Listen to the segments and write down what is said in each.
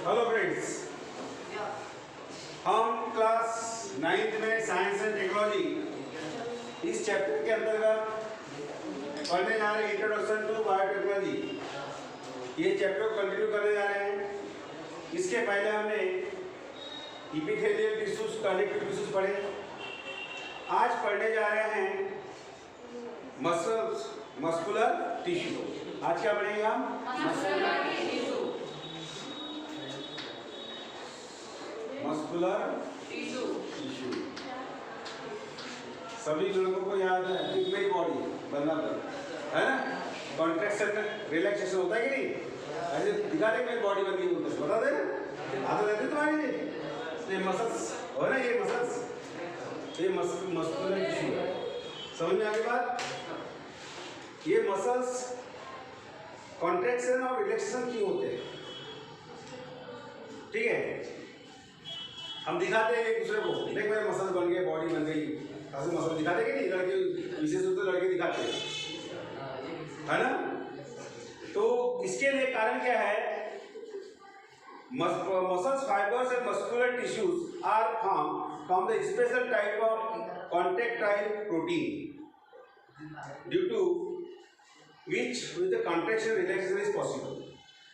Hello friends, हम class 9th में science and technology इस चैप्टर के अंतर्गत पढ़ने जा रहे हैं इंट्रोडक्शन टू बायोटेक्नोलॉजी। ये चैप्टर को कंटिन्यू करने जा रहे हैं। इसके पहले हमने इपिथेलियल टिश्यूज, कनेक्टिव टिश्यूज पढ़े। आज पढ़ने जा रहे हैं मस्कुलर टिश्यू। आज क्या पढ़ेंगे हम? Muscular tissue. सभी लोगों को याद है मेरी बॉडी बनना है ना, कॉन्ट्रैक्शन रिलैक्सेशन होता है कि नहीं? ऐसे दिखा दे मेरी बॉडी बन गई, बता दे आदत रहती तुम्हारी। ये मसल्स हो ना, ये मसल्स, ये मस्कुलर टिश्यू है। समझ में आ गई बात? ये मसल्स कॉन्ट्रैक्शन और रिलैक्सेशन क्यों होते हैं? ठीक है, हम दिखाते हैं एक दूसरे को, देख मेरे मसल बन गए, बॉडी बन गई, ऐसे मसल दिखाते कि नहीं? लड़के विशेष रूप से लड़के दिखाते हैं, है ना? तो इसके लिए कारण क्या है? Muscles fibres and muscular tissues are form from the special type of contractile protein due to which with the contraction relaxation is possible.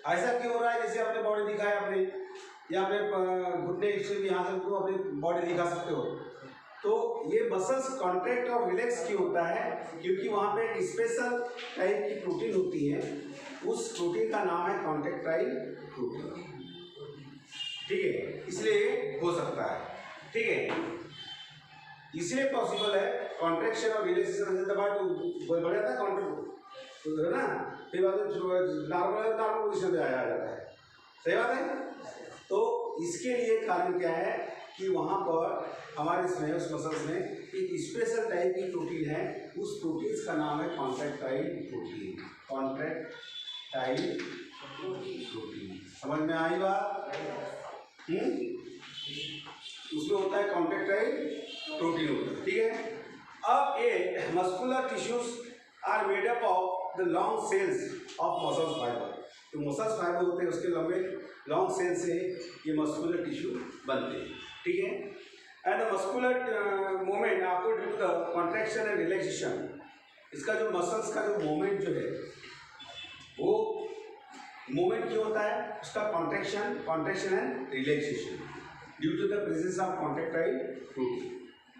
ऐसा क्यों हो रहा है? जैसे आपने बॉडी दिखाया, आपने या अपने घुटने से भी यहाँ से तो अपनी बॉडी दिखा सकते हो। तो ये मसल्स कॉन्ट्रैक्ट और रिलैक्स क्यों होता है? क्योंकि वहाँ पे एक स्पेशल टाइप की प्रोटीन होती है, उस प्रोटीन का नाम है कॉन्ट्रैक्टाइल प्रोटीन। ठीक है, इसलिए हो सकता है। ठीक है, इसलिए पॉसिबल है कॉन्ट्रैक्शन और रिलैक्सेशन। दबा तो बढ़ जाता है कॉन्ट्रैक्ट, है ना, फिर बाद नॉर्मल पोजिशन पे आ जाता है। सही बात है? तो इसके लिए कारण क्या है कि वहाँ पर हमारे स्नेहस मसल्स में एक स्पेशल टाइप की प्रोटीन है, उस प्रोटीन का नाम है कॉन्ट्रैक्टाइल प्रोटीन। कॉन्ट्रैक्टाइल प्रोटीन, समझ में आई बात? उसमें होता है कॉन्ट्रैक्टाइल प्रोटीन होता है। ठीक है, अब ये muscular tissues are made up of the long cells of muscles fibre. तो मसल्स फाइबर होते हैं, उसके लंबे लॉन्ग सेल से ये मस्कुलर टिश्यू बनते हैं। ठीक है, एंड द मस्कुलर मूवमेंट आपको due to the contraction and relaxation. इसका जो मसल्स का जो मूवमेंट जो है वो मूवमेंट क्यों होता है? उसका contraction and relaxation due to the presence of contractile protein.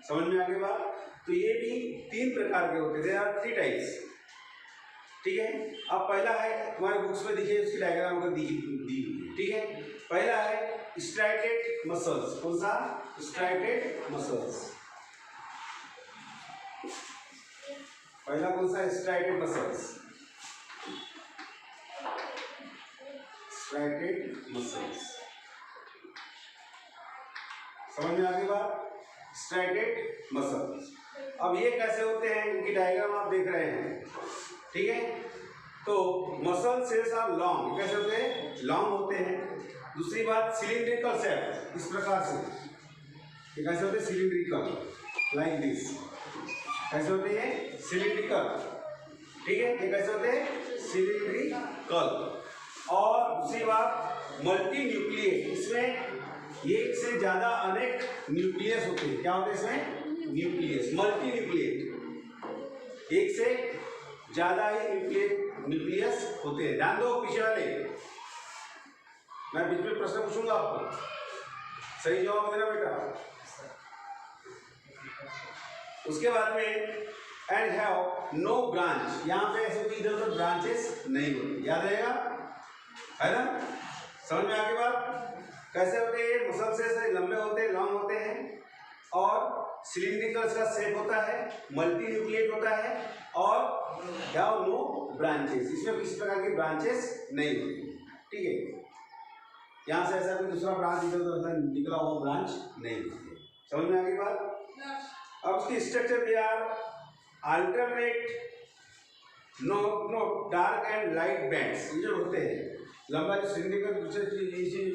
समझ में आ गई बात? तो ये भी 3 प्रकार के होते हैं, देयर आर 3 टाइप्स। ठीक है, अब पहला है हमारे बुक्स में देखिए, उसकी डायग्राम अगर दी हुई है। ठीक है, पहला है स्ट्राइटेड मसल्स। कौन सा? Striated muscles. पहला कौन सा? Striated muscles. स्ट्राइटेड मसल्स, समझ में आ गई बात? Striated muscles. अब ये कैसे होते हैं, इनकी डायग्राम आप देख रहे हैं। ठीक है, तो मसल सेल्स आर लॉन्ग। कैसे होते हैं? लॉन्ग होते हैं। दूसरी बात, सिलिंड्रिकल शेप, इस प्रकार से। ये कैसे होते हैं? Cylindrical, like this. कैसे होते हैं? सिलिंड्रिकल। ठीक है, ये कैसे होते हैं? सिलिंड्रिकल। और दूसरी बात, मल्टी न्यूक्लिएट। इसमें एक से ज्यादा अनेक न्यूक्लियस होते हैं। क्या होते हैं इसमें? Nucleus, multi nucleate. एक से ज्यादा ही न्यूक्लियस होते हैं। ध्यान दो पीछे वाले, मैं बीच में प्रश्न पूछूंगा आपको, सही जवाब देना बेटा। उसके बाद में एंड हैव नो ब्रांच। यहाँ पे ऐसे भी इधर उधर ब्रांचेस नहीं होती, याद रहेगा, है ना? समझ में आ गई बात? कैसे होते हैं? मसल से लंबे होते हैं, लॉन्ग होते हैं, और सिलिंड्रिकल का शेप होता है, मल्टी न्यूक्लिएट होता है, और हैव नो ब्रांचेस। इसमें किसी प्रकार की ब्रांचेस नहीं होती। ठीक है, यहाँ से ऐसा कोई दूसरा ब्रांच इधर उधर निकला हुआ ब्रांच नहीं होती है। समझ में आ गई बात? अब उसकी स्ट्रक्चर भी यार alternate no dark and light bands, ये जो होते हैं लंबा जो सिलिंड्रिकल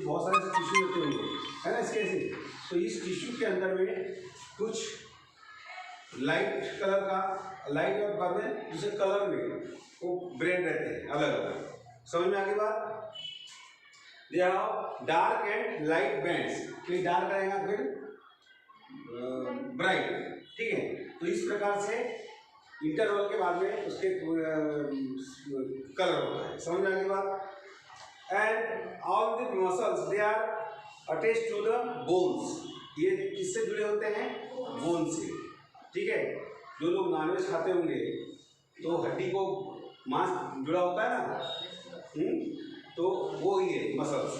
बहुत सारे टिश्यू होते होंगे, है ना इसके से। तो इस टिश्यू के अंदर में कुछ लाइट कलर का, लाइट और बाद में दूसरे कलर में वो ब्रेड रहते हैं अलग अलग। समझ में आ गई बात? They have dark and light bands, फिर डार्क रहेगा फिर ब्राइट, ठीक है। तो इस प्रकार से इंटरवल के बाद में उसके कलर होता है, समझ में आ गई बात। And all the muscles they are attached to the bones, ये किससे जुड़े होते हैं? बोन से, ठीक है। जो लोग नॉनवेज खाते होंगे तो हड्डी को मांस जुड़ा होता है ना, तो वो ही है मसल्स,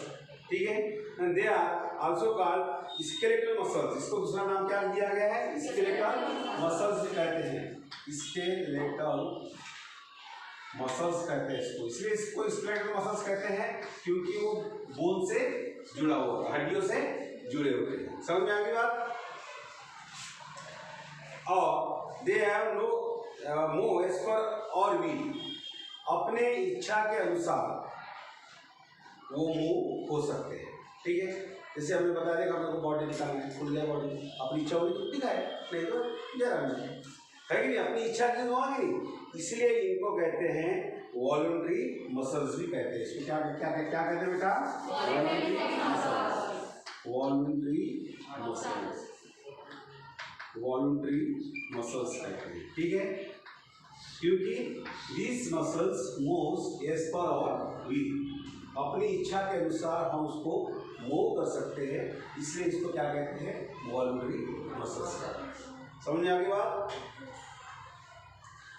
ठीक है। And they are also called skeletal muscles, इसको दूसरा नाम क्या दिया गया है? स्केलेटल मसल्स भी कहते हैं, स्केलेटल मसल्स कहते हैं इसको। इसलिए इसको स्केलेटल मसल्स कहते हैं क्योंकि वो बोन से जुड़ा हुआ, हड्डियों से जुड़े होते हैं, समझ में आ गई बात। और they have no move as per our will, अपने इच्छा के अनुसार वो मूव हो सकते हैं, ठीक है। जैसे हमने बता दिया कि अपने को बॉडी दिखाना है, खुल गया बॉडी, अपनी इच्छा होगी तो दिखाए, नहीं तो जरा नहीं, है कि नहीं? अपनी इच्छा की तो आगे नहीं, इसलिए इनको कहते हैं वॉलंटरी मसल्स भी कहते हैं। इसको क्या क्या क्या कहते हैं बेटा? Voluntary muscles, voluntary muscles, voluntary muscles कहते हैं, ठीक है। क्योंकि this muscles moves as per our will, अपनी इच्छा के अनुसार हम उसको मूव कर सकते हैं, इसलिए इसको क्या कहते हैं? वॉलंटरी मसल्स कहते हैं, समझ में आ गई बात।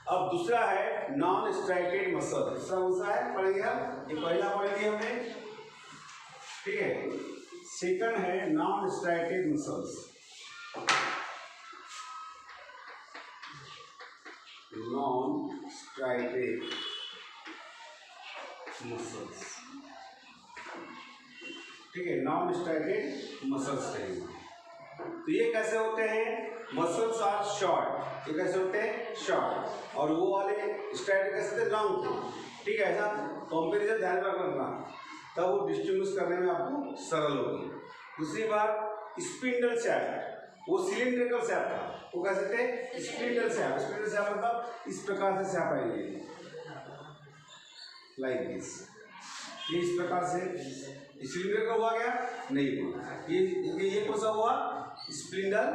अब दूसरा है नॉन स्ट्राइकेड मसल, दूसरा कौन सा है? पढ़ेंगे हम, ये पहला पढ़ेंगे हमने, ठीक है। सेकंड है नॉन स्ट्राइकेड मसल्स, नॉन स्ट्राइकेड मसल्स, ठीक है। नॉन स्ट्राइकेड मसल्स रहेंगे। तो ये कैसे होते हैं? मसल्स आर शॉर्ट, ये कैसे होते हैं? शॉर्ट, और वो वाले स्ट्राइकेड कैसे होते? लॉन्ग, ठीक है। ऐसा कंपेरिजन ध्यान रखना, तब वो डिस्टिंग्विश करने में आपको सरल होगी। दूसरी बात स्पिंडल शैफ्ट, वो सिलिंड्रिकल शैफ्ट था, वो कैसे थे? Spindle shaft. स्पिंडल शैफ्ट मतलब इस प्रकार से शैफ्ट आएंगे, लाइक दिस, ये इस प्रकार से सिलिंडर का हुआ गया नहीं हुआ, ये कौन सा हुआ? स्पिंडल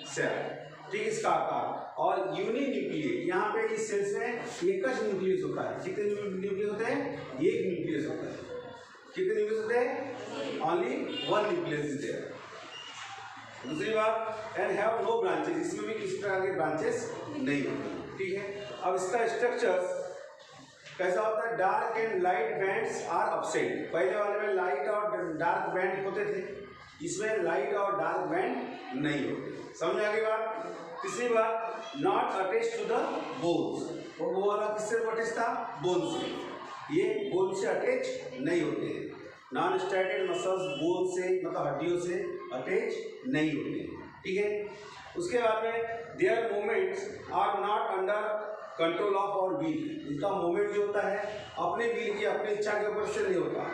शैफ्ट, ठीक। इसका आकार और यूनिन्यूक्लिएट, यहाँ पे इस सेल्स में एक न्यूक्लियस होता है। कितने न्यूक्लियस होते हैं? एक न्यूक्लियस होता है। कितने न्यूक्लियस होते हैं? Only one nucleus is there. दूसरी बात, एंड हैव नो ब्रांचेस, इसमें भी किसी प्रकार के ब्रांचेस नहीं होते, ठीक है। अब इसका स्ट्रक्चर कैसा होता है? Dark and light bands are upset, पहले वाले में लाइट और डार्क बैंड होते थे, इसमें लाइट और डार्क बैंड नहीं होते, समझ आ गई बात। तीसरी बात, not attach to the bones, और वो वाला किससे अटैच था? बोन से, ये बोन से अटैच नहीं होते हैं। नॉन स्ट्राइकेड मसल्स बोन से मतलब हड्डियों से अटैच नहीं होते हैं, ठीक है। उसके बाद में their movements are not under control of our will, इनका मूवमेंट जो होता है अपने व्हील की, अपनी इच्छा के ऊपर से नहीं होता,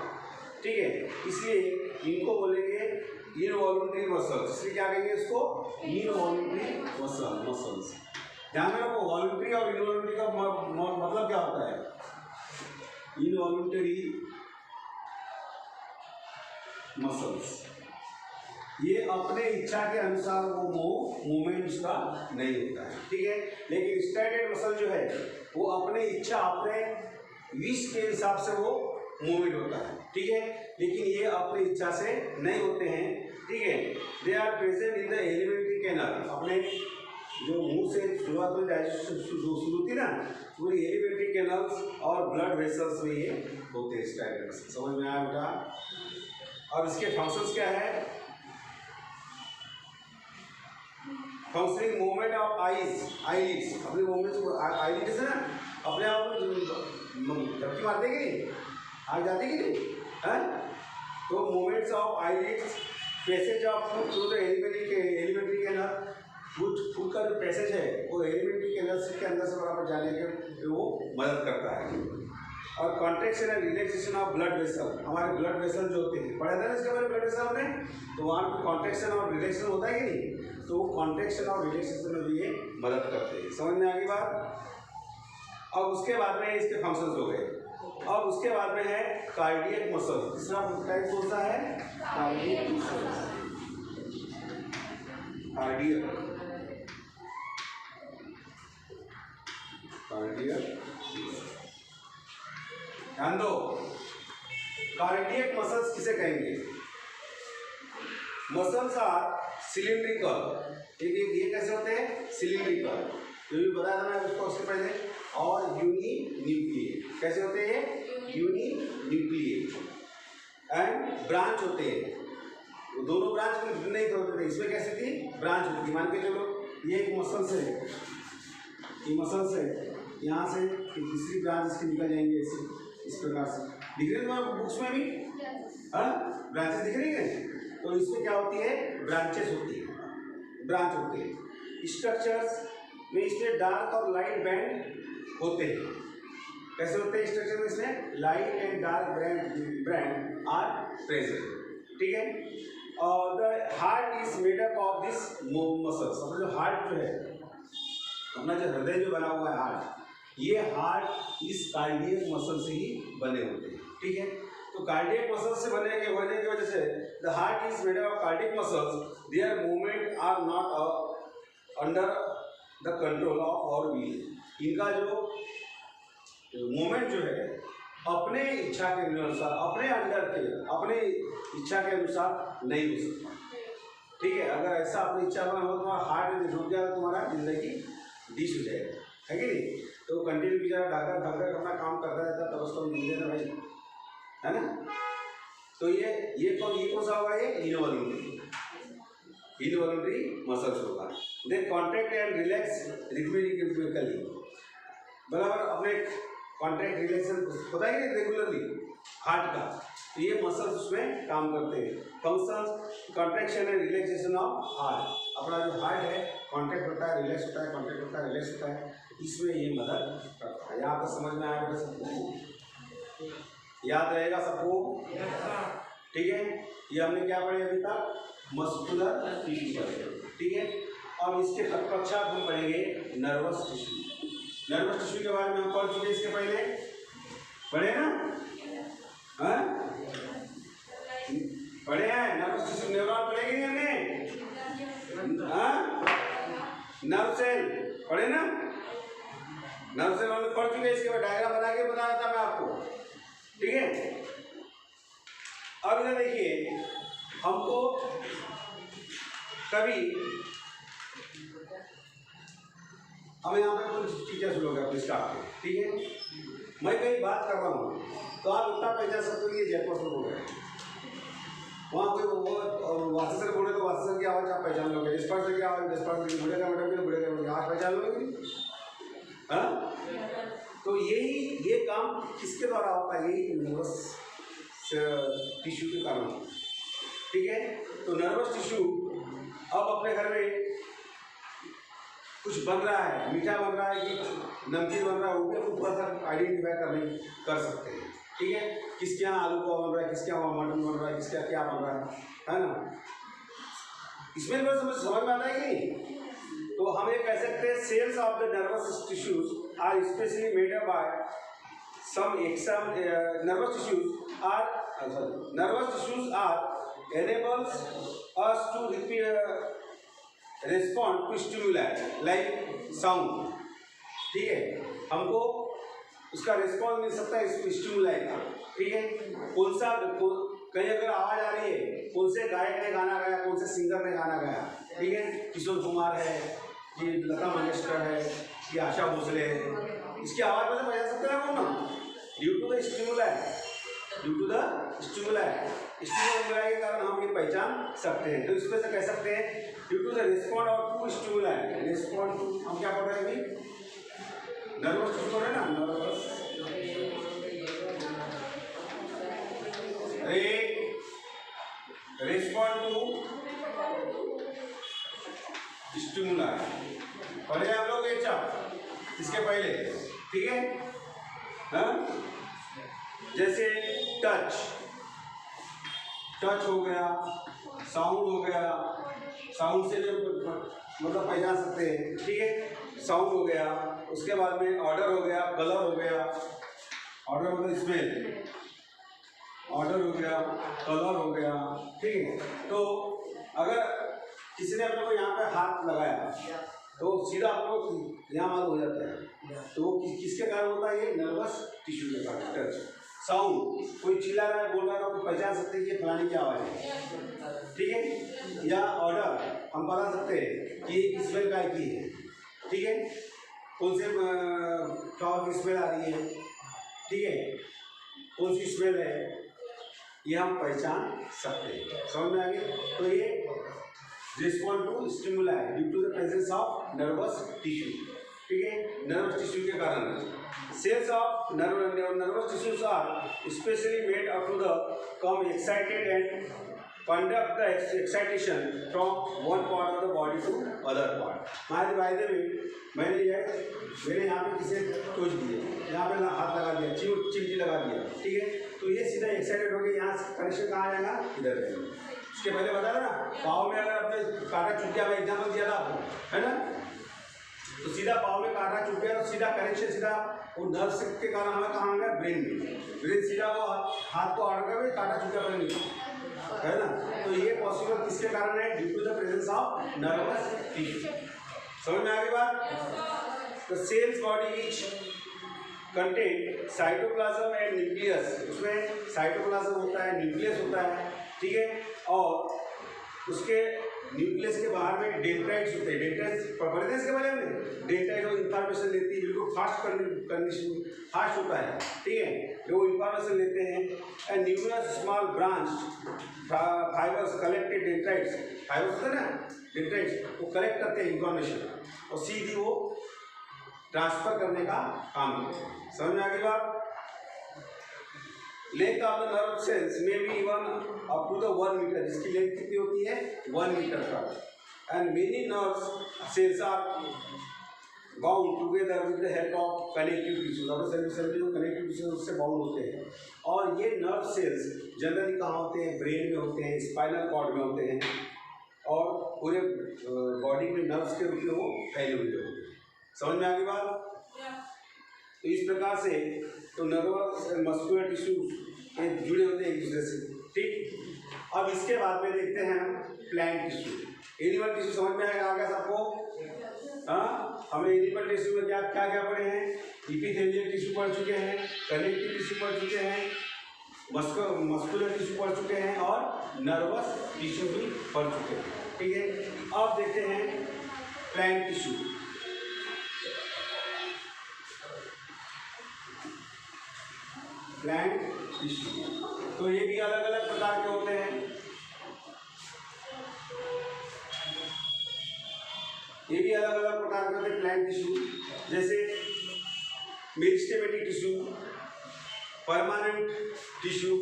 ठीक है। इसलिए इनको बोलेंगे इनवॉल्यूंटरी मसल्स, इसलिए क्या कहेंगे इसको? Involuntary muscles. ध्यान में रखो, वॉल्यूंटरी और इनवॉल्यूंटरी का मतलब क्या होता है? इनवॉल्यूंटरी मसल्स, ये अपने इच्छा के अनुसार वो मूवमेंट उसका नहीं होता है, ठीक है। लेकिन स्ट्राइकेड मसल जो है वो अपने इच्छा, अपने विश के हिसाब से वो मूवमेंट होता है, ठीक है। लेकिन ये अपनी इच्छा से नहीं होते हैं, ठीक है। They are present in the alimentary canal, अपने जो मुंह से शुरुआत में डाइजेशन शुरू होती ना, पूरी एलिमेंट्री कैनल्स और ब्लड वेसल्स में ये होते हैं स्ट्राइकेड मसल, समझ में आया बेटा। अब इसके फंक्शंस क्या है? फंक्शनिंग मूवमेंट ऑफ आईलिड्स, अपने मूवमेंट्स, आईलिड्स है ना, अपने आप झपकी मारते कि नहीं, आग जाती कि नहीं है? तो movements of eyelids, passage of food through the alimentary canal, food का जो पैसेज है वो एलिमेंट्री कैनल के अंदर से बराबर जाने के वो मदद करता है। और contraction and relaxation of blood vessel, हमारे ब्लड वेसल जो होते हैं, पढ़ा था ना इसके बारे में ब्लड वेसल हमने, तो वहाँ पे कॉन्ट्रैक्शन और रिलैक्सेशन होता है कि नहीं, तो वो कॉन्ट्रैक्शन और रिलैक्सेशन में भी ये मदद करते हैं, समझ में आ गई बात। और उसके बाद में इसके फंक्शंस हो गए, अब उसके बाद में है कार्डियक मसल। तीसरा टाइप कौन सा है? Cardiac muscle. कार्डियक ध्यान दो, कार्डियक मसल्स किसे कहेंगे? Muscles are cylindrical. ये कैसे होते हैं? सिलिंड्रिकल, जो भी बताया था मैं उसको उससे पहले। और यूनिन्यूक्लिएट। कैसे होते हैं? यूनिन्यूक्लिएट। एंड ब्रांच होते हैं। वो दोनों ब्रांच नहीं होते थे, इसमें कैसे थी? ब्रांच होती थी। मान के चलो ये एक मसल्स है, ये मसल्स है, यहाँ से तीसरी ब्रांच इसकी निकल जाएंगे ऐसे, इस प्रकार से। दिख रही है तुम्हारे बुक्स में भी? हाँ, ब्रांचेस दिख रही है। तो इसमें क्या होती है? ब्रांचेस होती है, ब्रांच होते हैं। स्ट्रक्चर्स में इसमें डार्क और लाइट बैंड होते हैं। कैसे होते हैं स्ट्रक्चर में? इसमें light and dark band are present. ठीक है। और the heart is made up of this muscles. अपना जो हार्ट जो है, अपना जो हृदय जो बना हुआ है हार्ट, ये हार्ट इस कार्डियक मसल से ही बने होते हैं। ठीक है। तो कार्डियक मसल से होने की वजह से the heart is made up of cardiac muscles, their movement are not under the control of our will. इनका जो मूवमेंट जो है अपने इच्छा के अनुसार, अपने अंडर के, अपने इच्छा के अनुसार नहीं हो सकता। ठीक है। अगर ऐसा अपनी इच्छा बना हो, तुम्हारा हार्ट रुक जाएगा, तुम्हारा जिंदगी डिश हो जाएगा, है कि नहीं? तो कंटिन्यू बेचारा ढाकर अपना काम करता रहता, तब उसको मिल देना भाई, है ना? तो ये कौन सा होगा? ये इनवॉल्यूंटरी मसल्स होगा। दे कॉन्ट्रैक्ट एंड रिलैक्स रिदमिकली। बराबर अपने कॉन्ट्रैक्ट रिलैक्सन होता है कि रेगुलरली हार्ट का, तो ये मसल्स उसमें काम करते हैं। Functions contraction and relaxation of heart. अपना जो हार्ट है कॉन्ट्रैक्ट होता है, रिलैक्स होता है, कॉन्ट्रैक्ट होता है, रिलैक्स होता है, इसमें ये मदद करता है। यहाँ पर समझ में आया बेटा? सबको याद रहेगा सबको? ठीक है। ये हमने क्या पढ़े अभी तक? मस्कुलर टिश्यू पढ़े। ठीक है। अब इसके तत्पश्चात हम पढ़ेंगे नर्वस टिश्यू। नर्वस टिश्यू के बारे में हम पढ़ चुके, इसके पहले पढ़े ना? हाँ, पढ़े हैं। नर्वस टिश्यू, न्यूरॉन पढ़ेंगे नहीं हमने? हाँ, नर्व सेल पढ़े ना? नर्व सेल हमने पढ़ चुके, इसके बाद डायग्राम बना के बता रहा था मैं आपको। ठीक है। अब इधर देखिए, हमको कभी हम यहाँ पे कुछ टीचर्स लोग हैं अपने स्टाफ के। ठीक है। मैं कहीं बात कर रहा हूँ तो आप इतना पहचान सकते हो कि ये जयपुर से बोल रहे हैं। वहाँ कोई वो वासी सर बोले तो वासी सर की आवाज़ आप पहचान लोगे, जसपाल सर की आवाज़ जसपाल सर की, बुढ़े का मैडम की तो बुढ़े का मैडम आवाज़ पहचान लोगे। हाँ, तो ये काम किसके द्वारा होता है? यही नर्वस टिश्यू के कारण। ठीक है। तो नर्वस टिश्यू अब अपने घर में कुछ बन रहा है, मीठा बन रहा है कि नमकीन बन रहा है, वो भी हम थोड़ा सा आइडेंटिफाई कर सकते हैं। ठीक है। किसके यहाँ आलू का बन रहा है, किसके यहाँ मटन बन रहा है, किसके यहाँ क्या बन रहा है ना? इसमें समझ में आता है कि नहीं? तो हम ये कह सकते हैं cells of the nervous tissues are specially made up by some nervous tissues are enables us to respond to stimuli like sound। ठीक है। हमको उसका रिस्पॉन्स मिल सकता है इस स्टिमुलाई का। ठीक है। कहीं अगर आवाज़ आ रही है, कौन से गायक ने गाना गाया, कौन से सिंगर ने गाना गाया, ठीक है, किशोर कुमार है कि लता मंगेशकर है कि आशा भोसले है, इसकी आवाज़ में बजा सकते हैं कौन? ड्यू टू द स्टिमुलाई के कारण हम ये पहचान सकते हैं। तो इसमें से कह सकते हैं due to the respond of to stimuli. Respond to हम क्या पढ़ रहे हैं अभी? नर्वस टिश्यू पढ़ रहे हैं ना? नर्वस रिस्पॉन्ड टू स्टिमुलाई पढ़े आप लोग एक चाप इसके पहले। ठीक है। हाँ, जैसे टच हो गया, साउंड हो गया, साउंड से जो मतलब पहचान सकते हैं। ठीक है। साउंड हो गया, उसके बाद में ऑर्डर हो गया, कलर हो गया, ऑर्डर मतलब स्मेल, ऑर्डर हो गया, कलर हो गया, ठीक है। तो अगर किसी ने अपने को यहाँ पे हाथ लगाया तो सीधा आपको यहाँ मालूम हो जाता है, तो वो किसके कारण होता है? ये नर्वस टिश्यू के कारण। टच, साउंड, कोई चिल्ला रहा है, बोल रहा है, तो पहचान सकते हैं कि फलाने की आवाज़ है, ठीक है। या ऑर्डर हम बता सकते हैं कि ये स्मेल काय की है, ठीक है, कौन से फ्लावर की स्मेल आ रही है, ठीक है, कौन सी स्मेल है, ये हम पहचान सकते हैं। समझ में आ गया? तो ये respond to stimuli due to the presence of nervous tissue, ठीक है, नर्वस टिश्यू के कारण। Cells of nervous tissues are specially made up to the come excited and conduct the excitation from one part of the body to other part. by the way मैंने यहाँ पे किसी टोच दिए, यहाँ पे हाथ लगा दिया, चिमटी लगा दिया, ठीक है, तो ये सीधा एक्साइटेड हो गया, यहाँ कनेक्शन कहाँ आएगा? इधर जाएगा। उसके पहले बताया ना, पाँव में अगर आपने कांटा चुभ गया, मैं एग्जाम्पल दिया था आपको, है ना, तो सीधा पाँव में कांटा चुभ गया तो सीधा कनेक्शन सीधा वो नर्व के कारण हमें कहाँ आ गया? ब्रेन में। ब्रेन सीधा वो हाथ को ऑर्डर कर कांटा चुभ गया नहीं, है ना। तो ये पॉसिबल किसके कारण है? Due to the presence of nervous tissue. समझ में आ गई बात? The cells body which contain cytoplasm and nucleus, उसमें साइटोप्लाज्म होता है, न्यूक्लियस होता है, ठीक है, और उसके न्यूक्लियस के बाहर में डेंड्राइट्स होते हैं। डेंड्राइट्स पढ़ते हैं इसके बारे में, डेंड्राइट वो इंफॉर्मेशन लेती है, बिल्कुल फास्ट होता है, ठीक है, वो इंफॉर्मेशन लेते हैं। And nucleus small branch fibres collected dendrites, fibres होते हैं ना डेंड्राइट्स, वो कलेक्ट करते हैं इंफॉर्मेशन और सीधी वो ट्रांसफर करने का काम करते हैं। समझ में आ गई बात? Length of the nerve cells में be even up to the 1 metre, इसकी लेंथ कितनी होती है? 1 मीटर तक। And many nerve cells are bound together with the help of connective tissues, अपने सेल में जो कनेक्टिव टिश्यूज उससे बाउंड होते हैं। और ये नर्व सेल्स जनरली कहाँ होते हैं? ब्रेन में होते हैं, स्पाइनल कॉर्ड में होते हैं, और पूरे बॉडी में नर्व्स के रूप में वो फैले हुए होते हैं। समझ में आ गई बात? तो इस प्रकार से तो नर्वस एंड मस्कुलर टिश्यूज ये जुड़े होते हैं एक दूसरे से, ठीक। अब इसके बाद में देखते हैं हम प्लांट टिश्यू। एनिमल टिश्यू समझ में आएगा सबको? हाँ, हमने एनिमल टिश्यू में क्या क्या पढ़े हैं? एपिथेलियल टिश्यू पढ़ चुके हैं, कनेक्टिव टिश्यू पढ़ चुके हैं, मस्कुलर टिश्यू पढ़ चुके हैं, और नर्वस टिश्यू भी पढ़ चुके हैं, ठीक है। अब देखते हैं प्लांट टिश्यू। प्लांट टिश्यू तो ये भी अलग अलग प्रकार के होते हैं, ये भी अलग अलग प्रकार के होते हैं प्लांट टिश्यू, जैसे meristematic tissue, permanent tissue,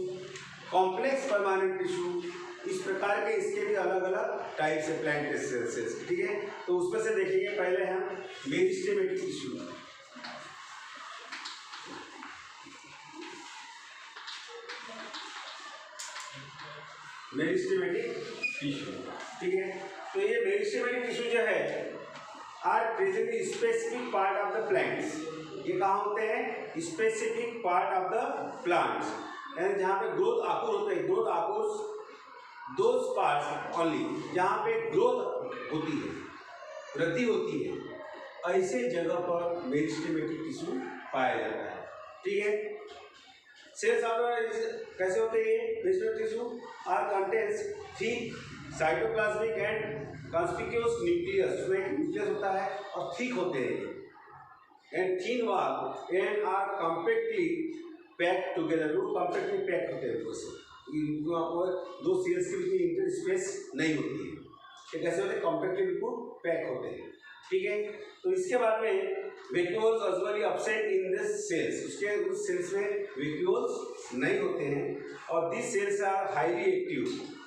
complex permanent tissue, इस प्रकार के इसके भी अलग अलग टाइप्स है प्लांट सेल्स, ठीक है। तो उसमें से देखेंगे पहले हम मेरिस्टेमेटिक टिश्यू। मेरिस्टेमेटिक टिश्यू, ठीक है। तो ये मेरिस्टेमेटिक टिश्यू जो है are present in specific part of the plants, ये कहाँ होते हैं? Specific part of the plants, यानी जहाँ पे ग्रोथ आकुर होते हैं, growth occur those parts only जहाँ पे ग्रोथ होती है, वृद्धि होती है, ऐसे जगह पर मेरिस्टेमेटिक टिश्यू पाया जाता है, ठीक है। सेल्स कैसे होते हैं? Meristematic tissue are contains thick cytoplasmic and conspicuous nucleus, उसमें एक न्यूक्लियस होता है और थिक होते हैं, and thin wall and are compactly packed together, वो कॉम्पैक्टली पैक्ड होते हैं, इनको आपको दो सेल्स के बीच में इंटर स्पेस नहीं होती है, ये कैसे होते हैं? कॉम्पैक्टली बिल्कुल पैक होते हैं, ठीक है। तो इसके बाद में vacuoles usually absent in this cells, उसके उस सेल्स में वैक्यूल्स नहीं होते हैं, और this cells are highly active,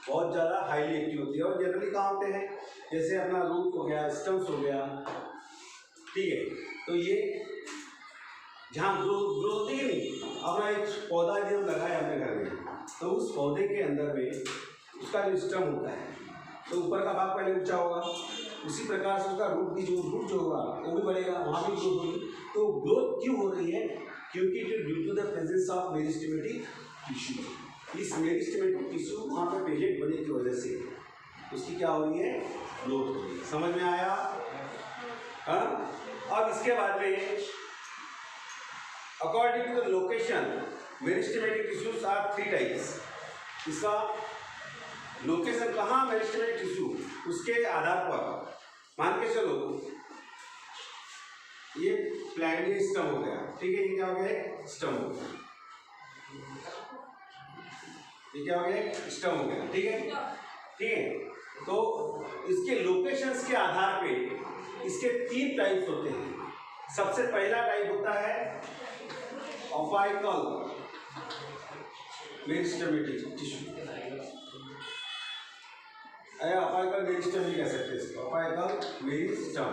बहुत ज़्यादा हाईली एक्टिव होती है, और जनरली कहाँ होते हैं? जैसे अपना रूट हो गया, स्टम्स हो गया, ठीक है। तो ये जहाँ ग्रोथ होती है नहीं, अपना एक पौधा जो लगाया हमने घर में, तो उस पौधे के अंदर में उसका जो स्टम होता है, तो ऊपर का भाग पहले ऊंचा होगा, उसी प्रकार से उसका रूट जो होगा वो भी बढ़ेगा, वहाँ भी ग्रोथ होगी। तो ग्रोथ क्यों हो रही है? क्योंकि due to the presence of meristematic tissue, इस मेरिस्टेमेटिक टिश्यू वहाँ पे प्रेजेंट होने की वजह से उसकी क्या हो रही है, ग्रोथ हो रही है। समझ में आया? हाँ। अब इसके बाद में according to the location meristematic tissues are 3 types. इसका लोकेशन कहाँ मेरिस्टेमेटिक टिश्यू, उसके आधार पर मान के चलो ये प्लांट स्टम हो गया, ठीक है, ये क्या हो गया, स्टम हो गया, ये क्या हो गया, स्टम हो गया, ठीक है, ठीक है। तो इसके लोकेशंस के आधार पे इसके 3 टाइप्स होते हैं। सबसे पहला टाइप होता है apical meristematic tissue, apical meristem भी कह सकते हैं इसको, अपाइकल मेरिस्टम,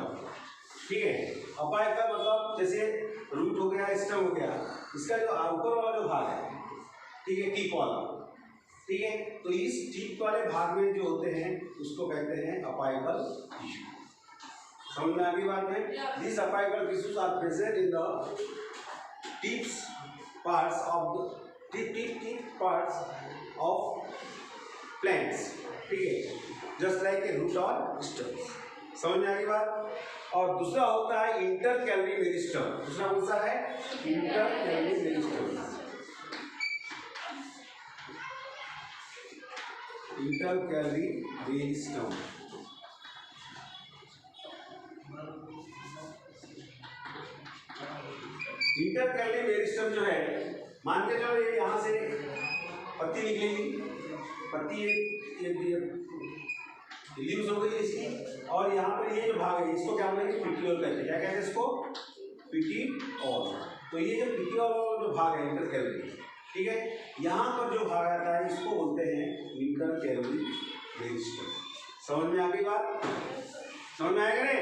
ठीक है। अपाइकल मतलब जैसे रूट हो गया, स्टम हो गया, इसका जो ऊपर वाला जो भाग है, ठीक है, टिप वाला, ठीक है, तो इस टिप वाले भाग में जो होते हैं उसको कहते हैं अपाइकल टिश्यू। समझ में आ गई बात में? This apical tissues are present in the tips parts of the tip parts of plants, ठीक है, जस्ट लाइक ए रूट और स्टेम। समझ में आ गई बात? और दूसरा होता है इंटरकैलरी मेरिस्टम। दूसरा कौन सा है? Intercalary meristem. Intercalary meristem intercalary meristem जो है, मान के चलो ये यहाँ से पत्ती निकलेगी, पत्ती ये लीव्स हो गई इसकी, और यहाँ पर ये जो भाग है इसको क्या बोलेंगे, पिटियोल कहते हैं। क्या कहते हैं इसको? पिटियोल। तो ये जो पिटियोल जो भाग है इंटरकैलरी, ठीक है, यहाँ पर जो भाग आता है इसको बोलते हैं इंटरकैलरी मेरिस्टम। समझ में आ गई बात? समझ में आएगा रे?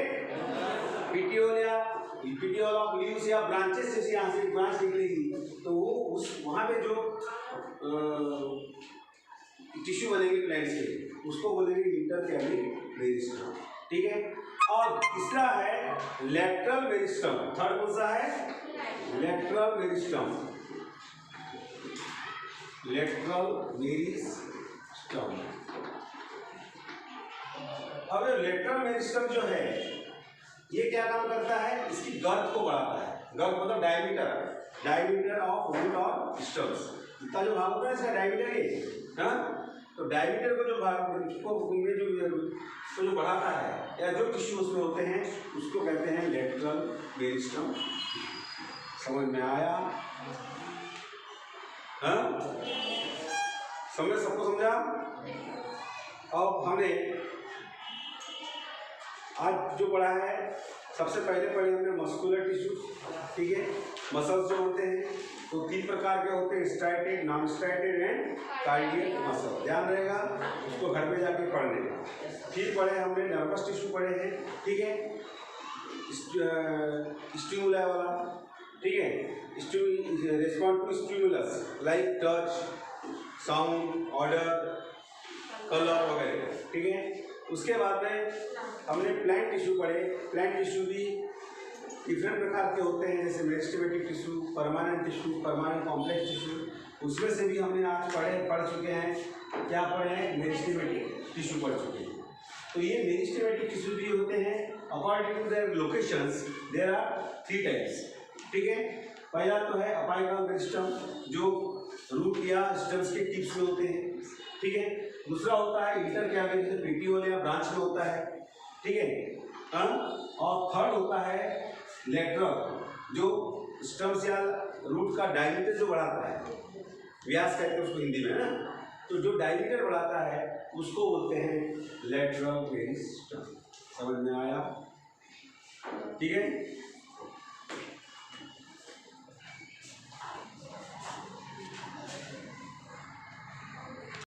पिटियोल या पिटियोल ऑफ लीव्स या ब्रांचेस, जैसे यहाँ से ब्रांच निकलेगी तो वो उस वहाँ पे जो टिश्यू बनेंगे प्लांट्स के उसको बोलेंगे इंटरकैलरी मेरिस्टम, ठीक है। और तीसरा है लैटरल मेरिस्टम। थर्ड कौन सा है? Lateral meristem. Lateral meristem. अब ये लैटरल मेरिस्टम जो है ये क्या काम करता है? इसकी गर्थ को बढ़ाता है। गर्थ मतलब डायमीटर ऑफ रूट और स्टम्स। इसका जो भाग होता है इसका डायमीटर ये, हाँ, तो डायमीटर को जो भाग जो बढ़ाता है या जो टिश्यू उसमें होते हैं उसको कहते हैं लैटरल मेरिस्टम। समझ में आया? हाँ, सबको समझा? अब हमने आज जो पढ़ा है, सबसे पहले पढ़े हमने मस्कुलर टिश्यूज, ठीक है, मसल्स जो होते हैं तो 3 प्रकार के होते हैं, striated, non striated and cardiac muscle. ध्यान रहेगा, उसको घर पे जाके पढ़ लेना। फिर पढ़े हमने नर्वस टिश्यू पढ़े हैं, ठीक है, स्टिमुला वाला, ठीक है, respond to stimulus like touch, sound, odour, colour वगैरह, ठीक है। उसके बाद में हमने प्लांट टिश्यू पढ़े। प्लांट टिश्यू भी डिफरेंट प्रकार के होते हैं, जैसे meristematic tissue, permanent tissue, permanent complex tissue. उसमें से भी हमने आज पढ़ चुके हैं। क्या पढ़े हैं? मेरिस्टेमेटिक टिश्यू पढ़ चुके हैं। तो ये मेरिस्टेमेटिक टिश्यू भी होते हैं according to their locations there are 3 types, ठीक है। पहला तो है अपाइकल मेरिस्टम जो रूट या स्टेम्स के टिप्स में होते हैं, ठीक है। दूसरा होता है इंटरकैलरी जैसे पेटियोल या ब्रांच में होता है, ठीक है। और थर्ड होता है लैटरल जो स्टम्स या रूट का डायमीटर जो बढ़ाता है, व्यास कहते हैं उसको हिंदी में, ना, तो जो डायमीटर बढ़ाता है उसको बोलते हैं लैटरल मेरिस्टम। समझ में आया? ठीक है।